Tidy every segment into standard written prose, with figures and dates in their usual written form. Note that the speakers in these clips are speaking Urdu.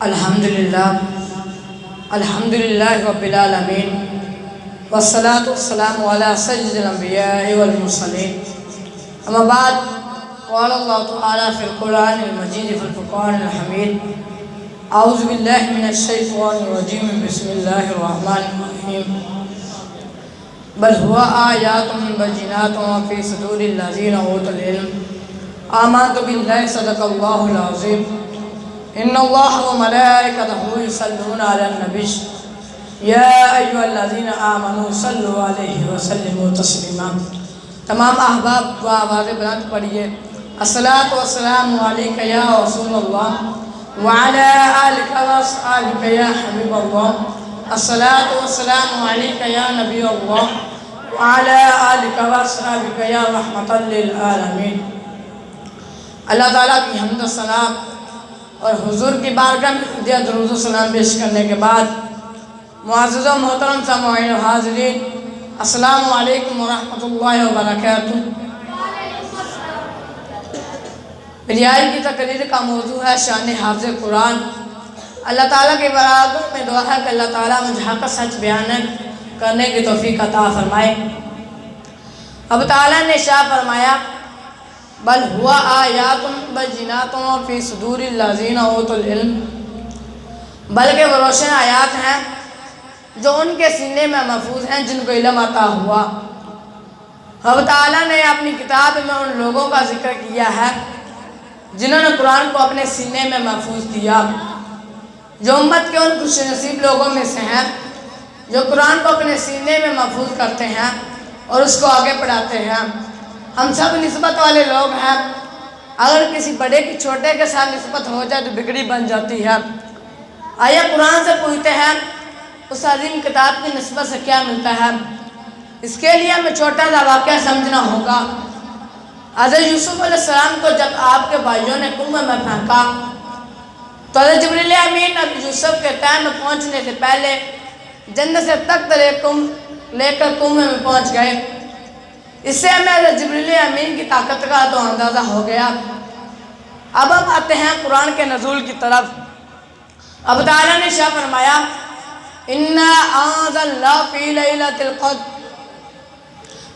الحمدللہ رب العالمین والصلاة والسلام علی سید الانبیاء والمرسلین اما بعد قال اللہ تعالی فی القرآن المجید فی الفرقان الحمید اعوذ باللہ من الشیطان الرجیم بسم اللہ الرحمن الرحیم بل هو آیات بینات فی صدور الذین اوتوا العلم آمنت باللہ صدق اللہ العظیم ان اللہ وملائکتہ یصلون علی النبی یا ایھا الذین آمنوا صلوا علیہ وسلموا تسلیما۔ تمام احباب کو آواز بلند پڑھیے، الصلاۃ والسلام علیک یا رسول اللہ وعلی آلک واصحابک یا حبیب اللہ، الصلاۃ والسلام علیک یا نبی اللہ وعلی آلک واصحابک یا رحمۃ للعالمین۔ اللہ تعالیٰ کی حمد و ثنا اور حضور کی بارگاہ میں خدیہ درود و سلام پیش کرنے کے بعد معزز و محترم سامعین و حاضرین، السلام علیکم ورحمۃ اللہ وبرکاتہ۔ میری آج کی تقریر کا موضوع ہے شان حافظ قرآن۔ اللہ تعالیٰ کے برابر میں دعا ہے کہ اللہ تعالیٰ مجھے حق سچ بیان کرنے کی توفیق عطا فرمائے۔ اب تعالیٰ نے ارشاد فرمایا بل ہوا آیات بینات فی صدور الذین اوتوا العلم، بلکہ وہ روشن آیات ہیں جو ان کے سینے میں محفوظ ہیں جن کو علم عطا ہوا۔ اب تعالیٰ نے اپنی کتاب میں ان لوگوں کا ذکر کیا ہے جنہوں نے قرآن کو اپنے سینے میں محفوظ کیا، جو امت کے ان خوش نصیب لوگوں میں سے ہیں جو قرآن کو اپنے سینے میں محفوظ کرتے ہیں اور اس کو آگے پڑھاتے ہیں۔ ہم سب نسبت والے لوگ ہیں، اگر کسی بڑے کی چھوٹے کے ساتھ نسبت ہو جائے تو بگڑی بن جاتی ہے۔ آئیے قرآن سے پوچھتے ہیں اس عظیم کتاب کی نسبت سے کیا ملتا ہے۔ اس کے لیے ہمیں چھوٹا سا واقعہ سمجھنا ہوگا۔ حضرت یوسف علیہ السلام کو جب آپ کے بھائیوں نے کنویں میں پھینکا تو حضرت جبریل امین اب یوسف کے تہہ میں پہنچنے سے پہلے جنت سے تخت لے کر کنویں میں پہنچ گئے۔ اس سے ہمیں حضرت جبریل امین کی طاقت کا تو اندازہ ہو گیا۔ اب ہم آتے ہیں قرآن کے نزول کی طرف۔ اب تعالیٰ نے ارشاد فرمایا اِنَّا أَنزَلْنَاهُ فِي لَيْلَةِ الْقَدْرِ،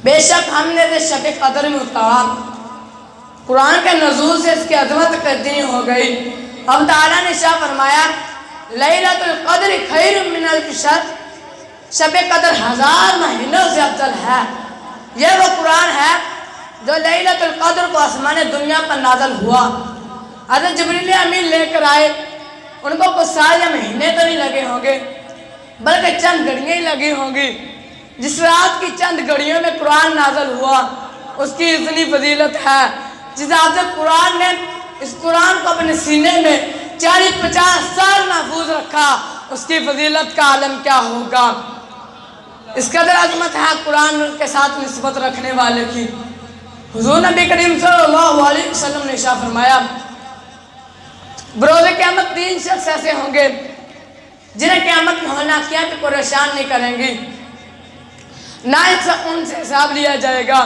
بے شک ہم نے اسے شب قدر میں اتارا۔ قرآن کے نزول سے اس کی عظمت قدری ہو گئی۔ اب تعالیٰ نے ارشاد فرمایا لیلۃ القدر خیر من الف شہر، شب قدر 1000 مہینوں سے افضل ہے۔ یہ وہ قرآن ہے جو لیلۃ القدر کو آسمان دنیا پر نازل ہوا۔ حضرت جبریل امین لے کر آئے، ان کو کچھ سال یا مہینے تو نہیں لگے ہوں گے بلکہ چند گھڑیاں ہی لگی ہوں گی۔ جس رات کی چند گھڑیوں میں قرآن نازل ہوا اس کی اتنی فضیلت ہے۔ جس حافظ قرآن نے اس قرآن کو اپنے سینے میں 40-50 سال محفوظ رکھا، اس کی فضیلت کا عالم کیا ہوگا۔ اس قدر عظمت ہے قرآن کے ساتھ نسبت رکھنے والے کی۔ حضور نبی کریم صلی اللہ علیہ وسلم نے ارشاد فرمایا بروز قیامت 3 شخص ایسے ہوں گے جنہیں قیامت میں ہونا کیا بھی پریشان نہیں کریں گی، نہ ان سے حساب لیا جائے گا۔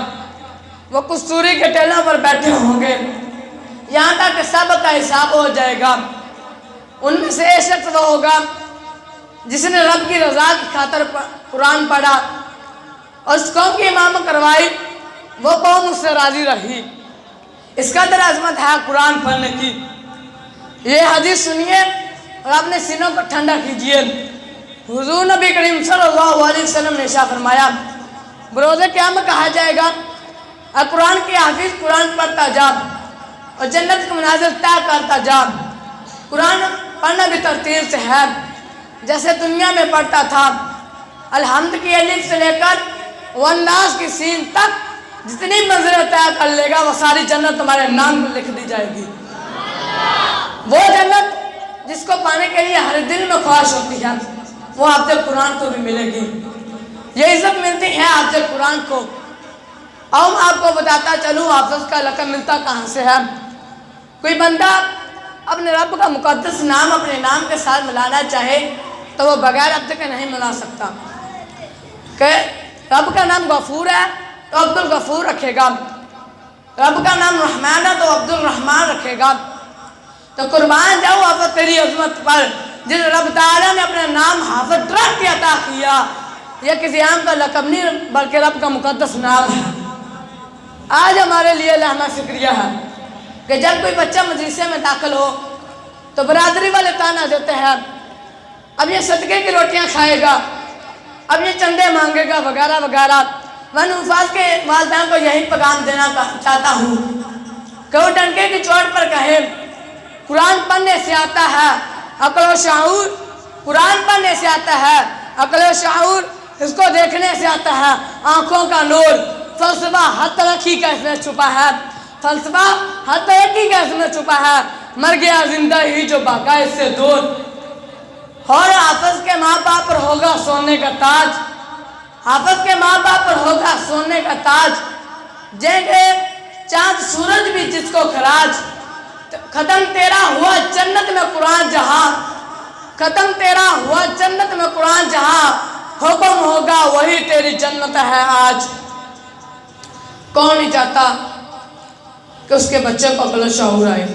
وہ کستوری کے ٹیلوں پر بیٹھے ہوں گے یہاں تک کہ سب کا حساب ہو جائے گا۔ ان میں سے ایک شخص وہ ہوگا جس نے رب کی رضا کی خاطر قرآن پڑھا اور اس قوم کی امامت کروائی، وہ قوم اس سے راضی رہی۔ اس کا در عظمت ہے قرآن پڑھنے کی۔ یہ حدیث سنیے اور اپنے سینوں کو ٹھنڈا کیجئے۔ حضور نبی کریم صلی اللہ علیہ وسلم نے ارشاد فرمایا بروز قیامت کہا جائے گا اور قرآن کے حافظ قرآن پڑھتا جا اور جنت کے مناظر طے کرتا جا۔ قرآن پڑھنا بھی ترتیب سے ہے جیسے دنیا میں پڑھتا تھا۔ الحمد کی الف سے لے کر والناس کی سین تک جتنی منزلیں طے کر لے گا وہ ساری جنت تمہارے نام پر لکھ دی جائے گی۔ وہ جنت جس کو پانے کے لیے ہر دل میں خواہش ہوتی ہے وہ حافظ قرآن کو بھی ملے گی۔ یہ عزت ملتی ہے حافظ قرآن کو۔ اور میں آپ کو بتاتا چلوں حافظ کا لقب ملتا کہاں سے ہے۔ کوئی بندہ اپنے رب کا مقدس نام اپنے نام کے ساتھ ملانا چاہے تو وہ بغیر عبد کے نہیں ملا سکتا۔ کہ رب کا نام غفور ہے تو عبد الغفور رکھے گا، رب کا نام رحمان ہے تو عبد الرحمان رکھے گا، تو قربان جاؤ حافظ تیری عظمت پر، جس رب تعالیٰ نے اپنا نام حافظ رکھ کے عطا کیا. یہ کسی عام کا لقب نہیں بلکہ رب کا مقدس نام ہے. آج ہمارے لیے لہمہ شکریہ ہے کہ جب کوئی بچہ مدرسے میں داخل ہو تو برادری والے تانا دیتے ہیں اب یہ صدقے کی روٹیاں کھائے گا، اب یہ چندے مانگے گا وغیرہ وغیرہ. میں نوفاذ کے والدین کو یہی پیغام دینا چاہتا ہوں کہ وہ ڈنکے کی چوٹ پر کہے قرآن پڑھنے سے آتا ہے عقل و شعور، قرآن پڑھنے سے آتا ہے عقل و شعور، اس کو دیکھنے سے آتا ہے آنکھوں کا نور. فلسفہ ہر ترقی کا اس میں چھپا ہے، فلسفہ ہر ترقی کا اس میں چھپا ہے، مر گیا زندہ ہی جو باقا اس سے دور. اور حافظ کے ماں باپ پر ہوگا سونے کا تاج، حافظ کے ماں باپ پر ہوگا سونے کا تاج. جیسے چاند سورج بھی جس کو خراج، ختم تیرا ہوا جنت میں قرآن جہاں، ختم تیرا ہوا جنت میں قرآن جہاں، حکم ہوگا وہی تیری جنت ہے آج. کون نہیں چاہتا کہ اس کے بچے کو عقل و شعور آئے؟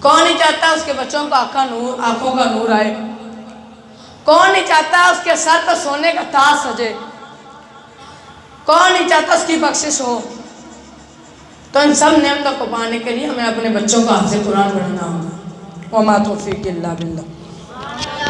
کون نہیں چاہتا اس کے بچوں کو آنکھوں کا نور آئے؟ کون نہیں چاہتا اس کے سر پر سونے کا تاج سجے؟ کون نہیں چاہتا اس کی بخشش ہو؟ تو ان سب نعمتوں کو پانے کے لیے ہمیں اپنے بچوں کو حافظ قرآن بنانا ہوگا. وما توفیق الا باللہ.